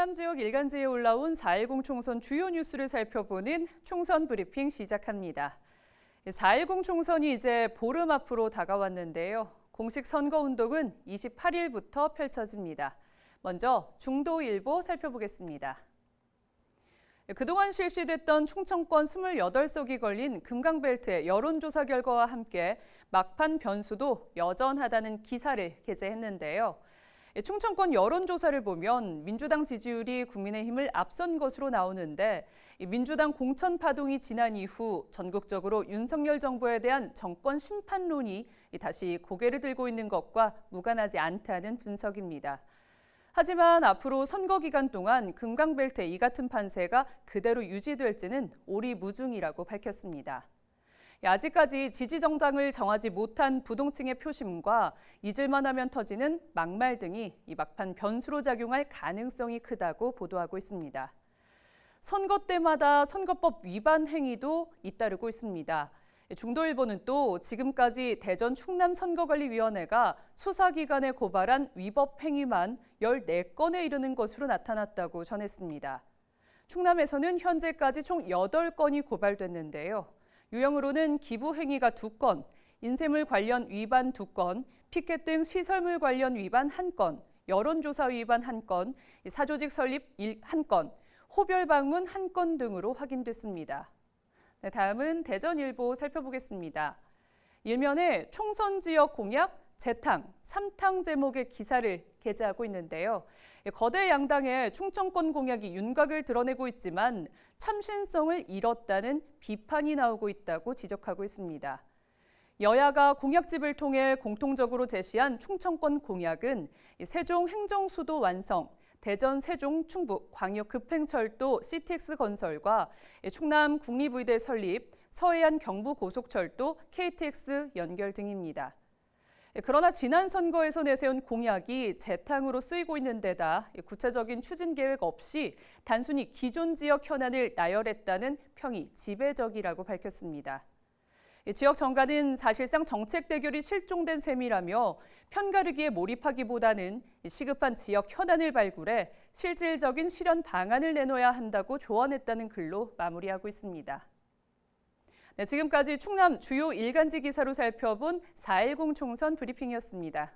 충남 지역 일간지에 올라온 4.10 총선 주요 뉴스를 살펴보는 총선 브리핑 시작합니다. 4.10 총선이 이제 보름 앞으로 다가왔는데요. 공식 선거운동은 28일부터 펼쳐집니다. 먼저 중도일보 살펴보겠습니다. 그동안 실시됐던 충청권 28석이 걸린 금강벨트의 여론조사 결과와 함께 막판 변수도 여전하다는 기사를 게재했는데요. 충청권 여론조사를 보면 민주당 지지율이 국민의힘을 앞선 것으로 나오는데 민주당 공천 파동이 지난 이후 전국적으로 윤석열 정부에 대한 정권 심판론이 다시 고개를 들고 있는 것과 무관하지 않다는 분석입니다. 하지만 앞으로 선거 기간 동안 금강벨트의 이 같은 판세가 그대로 유지될지는 오리무중이라고 밝혔습니다. 아직까지 지지 정당을 정하지 못한 부동층의 표심과 잊을만 하면 터지는 막말 등이 이 막판 변수로 작용할 가능성이 크다고 보도하고 있습니다. 선거 때마다 선거법 위반 행위도 잇따르고 있습니다. 중도일보는 또 지금까지 대전 충남선거관리위원회가 수사기관에 고발한 위법 행위만 14건에 이르는 것으로 나타났다고 전했습니다. 충남에서는 현재까지 총 8건이 고발됐는데요. 유형으로는 기부 행위가 2건, 인쇄물 관련 위반 2건, 피켓 등 시설물 관련 위반 1건, 여론조사 위반 1건, 사조직 설립 1건, 호별 방문 1건 등으로 확인됐습니다. 네, 다음은 대전일보 살펴보겠습니다. 일면에 총선 지역 공약, 재탕, 3탕 제목의 기사를 게재하고 있는데요. 거대 양당의 충청권 공약이 윤곽을 드러내고 있지만 참신성을 잃었다는 비판이 나오고 있다고 지적하고 있습니다. 여야가 공약집을 통해 공통적으로 제시한 충청권 공약은 세종 행정수도 완성, 대전 세종 충북 광역급행철도 CTX 건설과 충남 국립의대 설립, 서해안 경부고속철도 KTX 연결 등입니다. 그러나 지난 선거에서 내세운 공약이 재탕으로 쓰이고 있는 데다 구체적인 추진 계획 없이 단순히 기존 지역 현안을 나열했다는 평이 지배적이라고 밝혔습니다. 지역 정가는 사실상 정책 대결이 실종된 셈이라며 편가르기에 몰입하기보다는 시급한 지역 현안을 발굴해 실질적인 실현 방안을 내놓아야 한다고 조언했다는 글로 마무리하고 있습니다. 네, 지금까지 충남 주요 일간지 기사로 살펴본 4.10 총선 브리핑이었습니다.